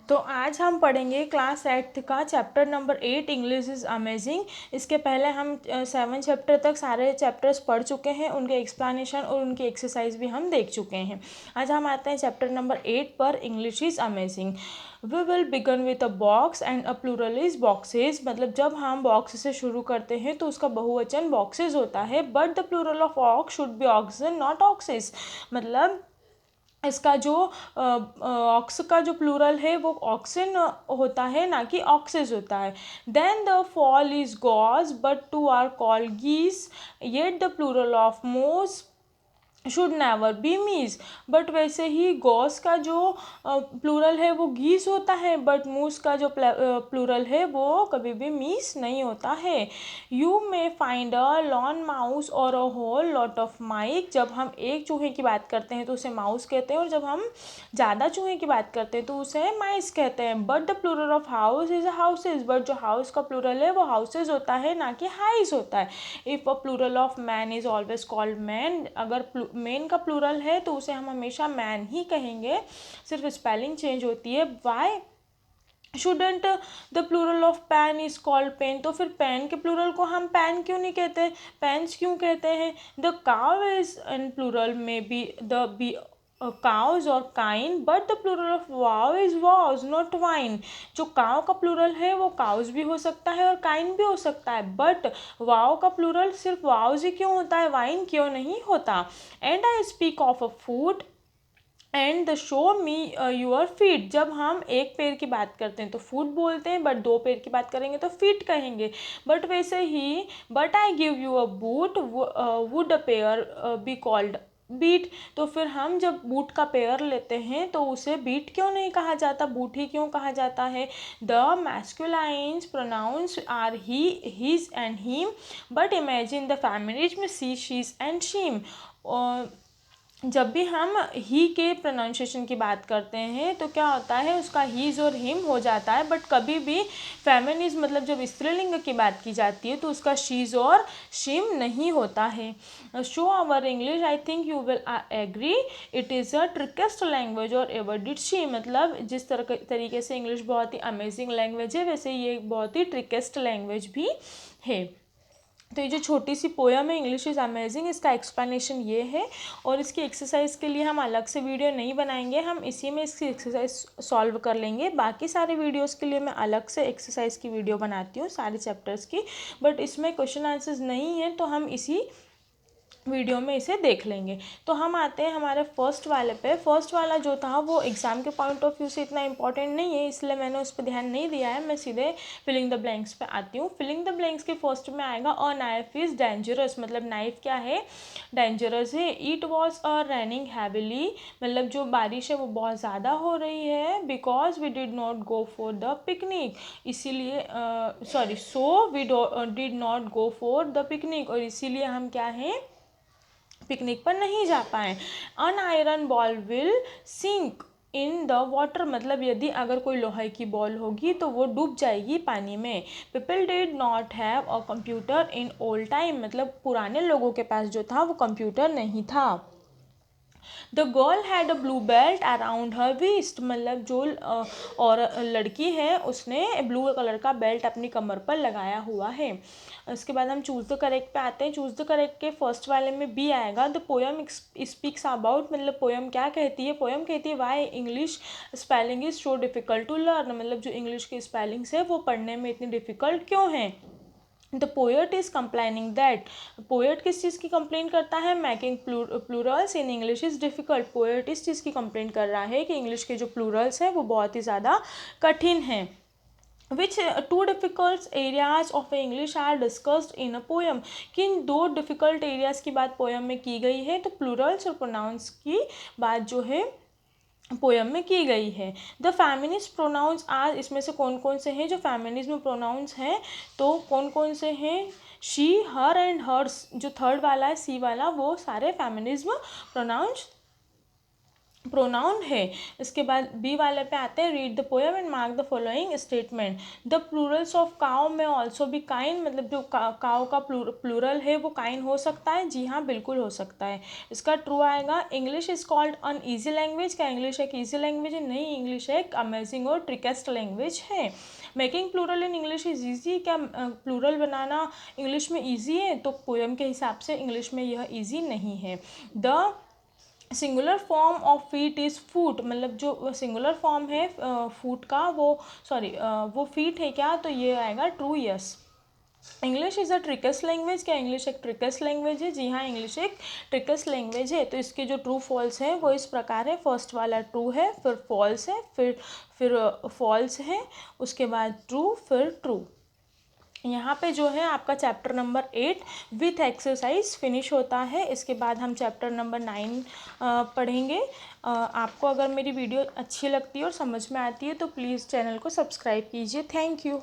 तो आज हम पढ़ेंगे क्लास 8th का chapter number 8 English is amazing. इसके पहले हम 7 चैप्टर तक सारे चैप्टर्स पढ़ चुके हैं, उनके एक्सप्लेनेशन और उनकी एक्सरसाइज भी हम देख चुके हैं। आज हम आते हैं चैप्टर नंबर 8 पर, English is amazing. We will begin with a box and a plural is boxes. मतलब जब हम बॉक्स से शुरू करते हैं तो उसका बहुवचन बॉक्सेज होता है, but the plural of ox should be oxen not oxes. मतलब इसका जो ऑक्स का जो प्लूरल है वो ऑक्सिन होता है, ना कि ऑक्सेस होता है। Then the fowl is goose but two are called geese, yet the plural of moose should never be meese. But वैसे ही गॉस का जो प्लूरल है वो गीस होता है, बट मूस का जो प्लूरल है वो कभी भी मीस नहीं होता है। You may find a lone mouse और a whole lot of mice. जब हम एक चूहे की बात करते हैं तो उसे माउस कहते हैं, और जब हम ज़्यादा चूहे की बात करते हैं तो उसे माइस कहते हैं। But the plural of house is houses. But जो हाउस का प्लूरल है वो हाउसेज होता है, ना कि हाइज होता है। If a plural of man is always called men. अगर मैन का प्लूरल है तो उसे हम हमेशा मैन ही कहेंगे, सिर्फ स्पेलिंग चेंज होती है। Why shouldn't the plural of pan is called pen. तो फिर पेन के प्लूरल को हम पेन क्यों नहीं कहते, पेन्स क्यों कहते हैं। The cow is in plural में बी द बी काउज और kine, but the plural of vow is vows not vine. जो काव का प्लूरल है वो काउज भी हो सकता है और काइन भी हो सकता है, बट वाव का प्लूरल सिर्फ वाउज ही क्यों होता है, वाइन क्यों नहीं होता। And I speak of a foot and the show me your feet. जब हम एक पैर की बात करते हैं तो फूट बोलते हैं, बट दो पैर की बात करेंगे तो फीट कहेंगे। बट वैसे ही but I give you a boot would a pair be called beet. तो फिर हम जब बूट का पेयर लेते हैं तो उसे बीट क्यों नहीं कहा जाता, बूट ही क्यों कहा जाता है। The masculines pronouns are he, his and him, but imagine the feminism में सी, शीज एंड शीम। जब भी हम ही के प्रोनाउंसिएशन की बात करते हैं तो क्या होता है, उसका हीज और हिम हो जाता है, बट कभी भी फेमिनिज्म मतलब जब स्त्रीलिंग की बात की जाती है तो उसका शीज और शिम नहीं होता है। So our English, I think you will agree, it is a trickiest language और एवर डिड शी। मतलब जिस तरीके से इंग्लिश बहुत ही अमेजिंग लैंग्वेज है, वैसे ये एक बहुत ही ट्रिकेस्ट लैंग्वेज भी है। तो ये जो छोटी सी पोयम है इंग्लिश इज़ अमेजिंग, इसका एक्सप्लेनेशन ये है, और इसकी एक्सरसाइज के लिए हम अलग से वीडियो नहीं बनाएंगे, हम इसी में इसकी एक्सरसाइज सॉल्व कर लेंगे। बाकी सारे वीडियोस के लिए मैं अलग से एक्सरसाइज की वीडियो बनाती हूँ सारे चैप्टर्स की, बट इसमें क्वेश्चन आंसर्स नहीं है तो हम इसी वीडियो में इसे देख लेंगे। तो हम आते हैं हमारे फर्स्ट वाले पे। फर्स्ट वाला जो था वो एग्ज़ाम के पॉइंट ऑफ व्यू से इतना इंपॉर्टेंट नहीं है, इसलिए मैंने उस पर ध्यान नहीं दिया है। मैं सीधे फिलिंग द ब्लैंक्स पे आती हूँ। फिलिंग द ब्लैंक्स के फर्स्ट में आएगा अ नाइफ इज़ डेंजरस। मतलब नाइफ क्या है, डेंजरस है। It was a raining heavily. मतलब जो बारिश है वो बहुत ज़्यादा हो रही है। Because we did not go for the picnic, इसीलिए so we did not go for the picnic, और इसीलिए हम क्या हैं, पिकनिक पर नहीं जा पाए। An iron ball will sink in the water. मतलब यदि अगर कोई लोहे की बॉल होगी तो वो डूब जाएगी पानी में। People did not have a computer in old time. मतलब पुराने लोगों के पास जो था वो कंप्यूटर नहीं था। The girl had a blue belt around her waist. मतलब जो और लड़की है उसने ब्लू कलर का बेल्ट अपनी कमर पर लगाया हुआ है। उसके बाद हम चूज़ द करेक्ट पे आते हैं। चूज़ द करेक्ट के फर्स्ट वाले में बी आएगा। द पोयम स्पीक्स अबाउट, मतलब पोयम क्या कहती है, पोयम कहती है why English spelling is so difficult to learn. मतलब जो इंग्लिश की स्पेलिंग्स है वो पढ़ने में इतनी डिफ़िकल्ट क्यों हैं। The poet is complaining that. Poet किस चीज़ की कंप्लेन करता है, making Plurals in English is difficult. Poet इस चीज़ की कंप्लेन कर रहा है कि इंग्लिश के जो प्लूरल्स हैं वो बहुत ही ज़्यादा कठिन हैं। Which two difficult areas of English are discussed in a poem. किन दो डिफ़िकल्ट एरियाज़ की बात पोएम में की गई है, तो प्लूरल्स और प्रोनाउंस की बात जो है पोयम में की गई है। द फेमिनिस्ट प्रोनाउंस आज, इसमें से कौन कौन से हैं जो फेमिनिज्म प्रोनाउंस हैं, तो कौन कौन से हैं, शी, हर एंड हर्स। जो थर्ड वाला है सी वाला वो सारे फेमिनिज्म प्रोनाउंस प्रोनाउन है। इसके बाद बी वाले पे आते हैं, read the poem and mark the following statement. The Plurals of cow में ऑल्सो बी काइन, मतलब जो काउ का प्लूरल है वो काइन हो सकता है। जी हाँ, बिल्कुल हो सकता है। इसका ट्रू आएगा। English is called an easy language, क्या इंग्लिश एक ईजी लैंग्वेज है? नहीं, इंग्लिश एक अमेजिंग और ट्रिकेस्ट लैंग्वेज है। Making plural in English is easy, क्या प्लूरल बनाना इंग्लिश में ईजी है? तो पोएम के हिसाब से इंग्लिश में यह ईजी नहीं है। The singular form of feet is foot, मतलब जो सिंगुलर फॉर्म है फूट का वो वो फीट है क्या? तो ये आएगा true, yes. English is a trickiest language, क्या इंग्लिश एक ट्रिकेस्ट लैंग्वेज है? जी हाँ, इंग्लिश एक ट्रिकेस्ट लैंग्वेज है। तो इसके जो ट्रू फॉल्स हैं वो इस प्रकार है, फर्स्ट वाला ट्रू है, फिर फॉल्स है, फिर फॉल्स है, उसके बाद ट्रू, फिर ट्रू। यहाँ पे जो है आपका chapter number 8 with exercise finish होता है। इसके बाद हम चैप्टर नंबर 9 पढ़ेंगे। आपको अगर मेरी वीडियो अच्छी लगती है और समझ में आती है तो प्लीज़ चैनल को सब्सक्राइब कीजिए। Thank you.